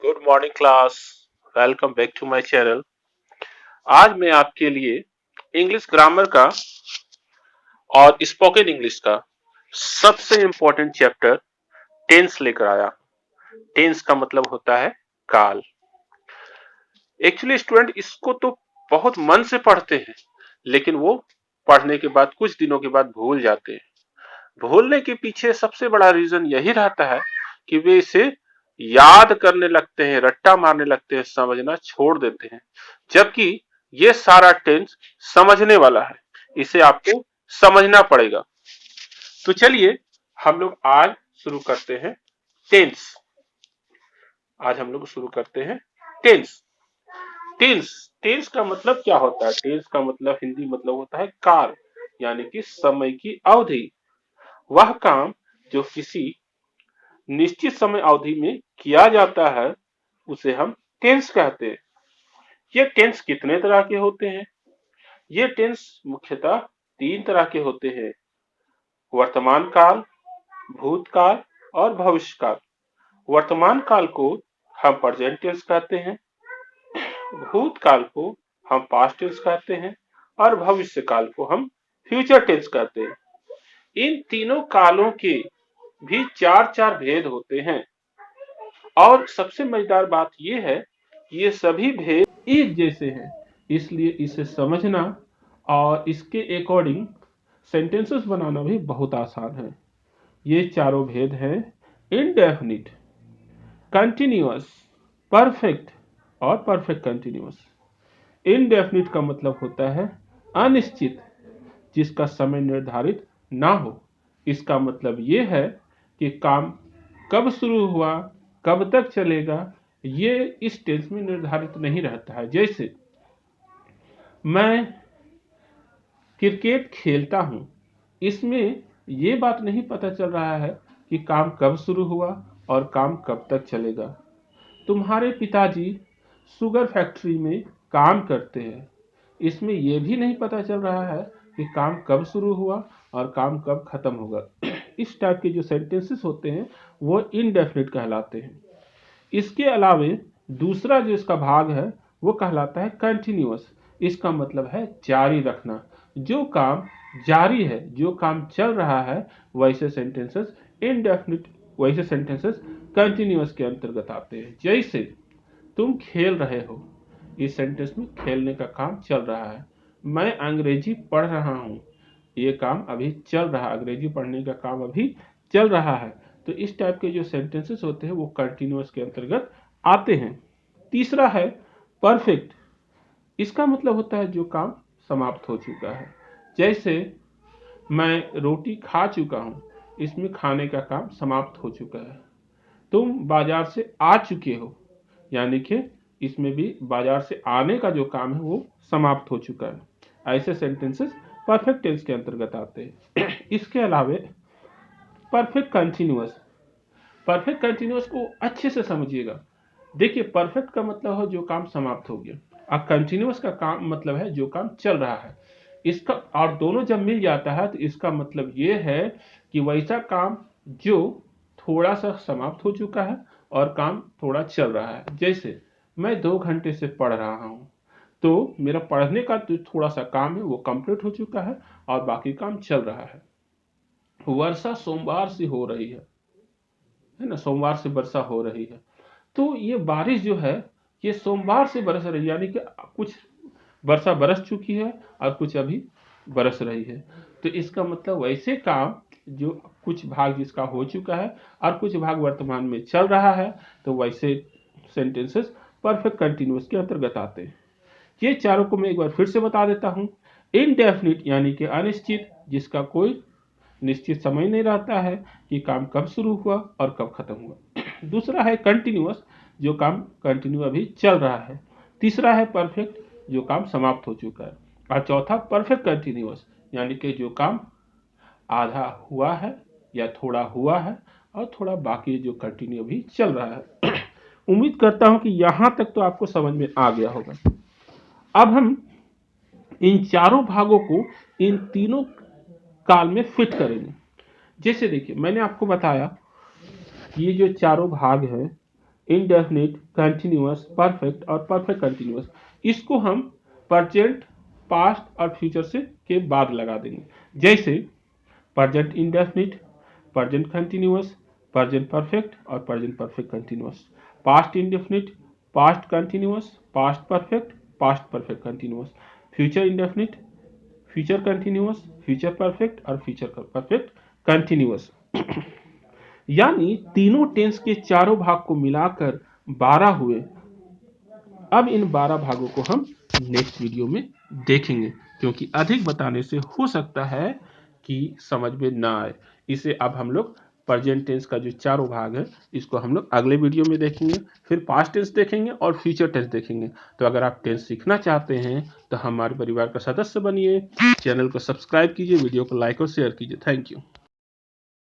Good morning class. Welcome back to my channel. आज मैं आपके लिए इंग्लिश ग्रामर का और स्पोकन इंग्लिश का सबसे इंपॉर्टेंट चैप्टर टेंस लेकर आया। टेंस का मतलब होता है काल। एक्चुअली स्टूडेंट इसको तो बहुत मन से पढ़ते हैं, लेकिन वो पढ़ने के बाद कुछ दिनों के बाद भूल जाते हैं। भूलने के पीछे सबसे बड़ा रीजन यही रहता है कि वे इसे याद करने लगते हैं, रट्टा मारने लगते हैं, समझना छोड़ देते हैं। जबकि ये सारा टेंस समझने वाला है, इसे आपको समझना पड़ेगा। तो चलिए हम लोग आज शुरू करते हैं टेंस। आज हम लोग शुरू करते हैं टेंस। टेंस टेंस का मतलब क्या होता है? टेंस का मतलब हिंदी मतलब होता है काल, यानी कि समय की अवधि। वह काम जो किसी निश्चित समय अवधि में किया जाता है उसे हम टेंस कहते हैं। ये टेंस कितने तरह के होते हैं? ये टेंस मुख्यतः तीन तरह के होते हैं: वर्तमान काल, भूतकाल और भविष्य काल। वर्तमान काल को हम प्रेजेंट टेंस कहते हैं, भूतकाल को हम पास्ट टेंस कहते हैं और भविष्य काल को हम फ्यूचर टेंस कहते हैं। इन तीनों कालों के भी चार चार भेद होते हैं और सबसे मजेदार बात यह है कि ये सभी भेद एक जैसे हैं, इसलिए इसे समझना और इसके अकॉर्डिंग सेंटेंसेस बनाना भी बहुत आसान है। ये चारों भेद हैं इनडेफिनिट, कंटिन्यूअस, परफेक्ट और परफेक्ट कंटिन्यूअस। इनडेफिनिट का मतलब होता है अनिश्चित, जिसका समय निर्धारित ना हो। इसका मतलब ये है कि काम कब शुरू हुआ, कब तक चलेगा, ये इस टेंस में निर्धारित नहीं रहता है। जैसे मैं क्रिकेट खेलता हूं, इसमें ये बात नहीं पता चल रहा है कि काम कब शुरू हुआ और काम कब तक चलेगा। तुम्हारे पिताजी शुगर फैक्ट्री में काम करते हैं, इसमें यह भी नहीं पता चल रहा है कि काम कब शुरू हुआ और काम कब खत्म होगा। इस टाइप के जो सेंटेंसेस होते हैं वो इनडेफिनिट कहलाते हैं। इसके अलावे दूसरा जो इसका भाग है वो कहलाता है कंटिन्यूअस। इसका मतलब है जारी रखना। जो काम जारी है, जो काम चल रहा है, वैसे सेंटेंसेस इनडेफिनिट, वैसे सेंटेंसेस कंटिन्यूअस के अंतर्गत आते हैं। जैसे तुम खेल रहे हो, इस सेंटेंस में खेलने का काम चल रहा है। मैं अंग्रेजी पढ़ रहा हूँ, ये काम अभी चल रहा है, अंग्रेजी पढ़ने का काम अभी चल रहा है। तो इस टाइप के जो सेंटेंसेस होते हैं वो कंटिन्यूअस के अंतर्गत आते हैं। तीसरा है परफेक्ट। इसका मतलब होता है जो काम समाप्त हो चुका है। जैसे मैं रोटी खा चुका हूँ, इसमें खाने का काम समाप्त हो चुका है। तुम बाजार से आ चुके हो, यानी कि इसमें भी बाजार से आने का जो काम है वो समाप्त हो चुका है। ऐसे सेंटेंसेस परफेक्ट टेंस के अंतर्गत आते हैं। इसके अलावे परफेक्ट कंटिन्यूअस, परफेक्ट कंटिन्यूअस को अच्छे से समझिएगा। देखिए, परफेक्ट का मतलब है जो काम समाप्त हो गया, और कंटिन्यूअस का काम मतलब है जो काम चल रहा है। इसका और दोनों जब मिल जाता है तो इसका मतलब ये है कि वैसा काम जो थोड़ा सा समाप्त हो चुका है और काम थोड़ा चल रहा है। जैसे मैं 2 घंटे से पढ़ रहा हूँ, तो मेरा पढ़ने का जो थोड़ा सा काम है वो कंप्लीट हो चुका है और बाकी काम चल रहा है। वर्षा सोमवार से हो रही है ना, सोमवार से वर्षा हो रही है। तो ये बारिश जो है ये सोमवार से बरस रही है, यानी कि कुछ वर्षा बरस चुकी है और कुछ अभी बरस रही है। तो इसका मतलब वैसे काम जो कुछ भाग जिसका हो चुका है और कुछ भाग वर्तमान में चल रहा है, तो वैसे सेंटेंसेस परफेक्ट कंटिन्यूअस के अंतर्गत आते हैं। ये चारों को मैं एक बार फिर से बता देता हूँ। इनडेफिनिट यानी कि अनिश्चित, जिसका कोई निश्चित समय नहीं रहता है कि काम कब शुरू हुआ और कब खत्म हुआ। दूसरा है कंटिन्यूअस, जो काम कंटिन्यू अभी चल रहा है। तीसरा है परफेक्ट, जो काम समाप्त हो चुका है। और चौथा परफेक्ट कंटिन्यूअस, यानी कि जो काम आधा हुआ है या थोड़ा हुआ है और थोड़ा बाकी जो कंटिन्यू अभी चल रहा है। उम्मीद करता हूं कि यहां तक तो आपको समझ में आ गया होगा। अब हम इन चारों भागों को इन तीनों काल में फिट करेंगे। जैसे देखिए, मैंने आपको बताया ये जो चारों भाग हैं इंडेफिनिट, कंटिन्यूअस, परफेक्ट और परफेक्ट कंटिन्यूअस। इसको हम प्रेजेंट, पास्ट और फ्यूचर से के बाद लगा देंगे। जैसे present indefinite, present continuous, present perfect और present perfect continuous. Past indefinite, past continuous, past perfect, past perfect continuous. Future indefinite, future continuous, future perfect और फ्यूचर परफेक्ट कंटिन्यूअस। यानी तीनों टेंस के चारों भाग को मिलाकर 12 हुए। अब इन 12 भागों को हम नेक्स्ट वीडियो में देखेंगे, क्योंकि अधिक बताने से हो सकता है कि समझ में ना आए। इसे अब हम लोग प्रेजेंट टेंस का जो चारों भाग है इसको हम लोग अगले वीडियो में देखेंगे, फिर पास्ट टेंस देखेंगे और फ्यूचर टेंस देखेंगे। तो अगर आप टेंस सीखना चाहते हैं तो हमारे परिवार का सदस्य बनिए, चैनल को सब्सक्राइब कीजिए, वीडियो को लाइक और शेयर कीजिए। Thank you.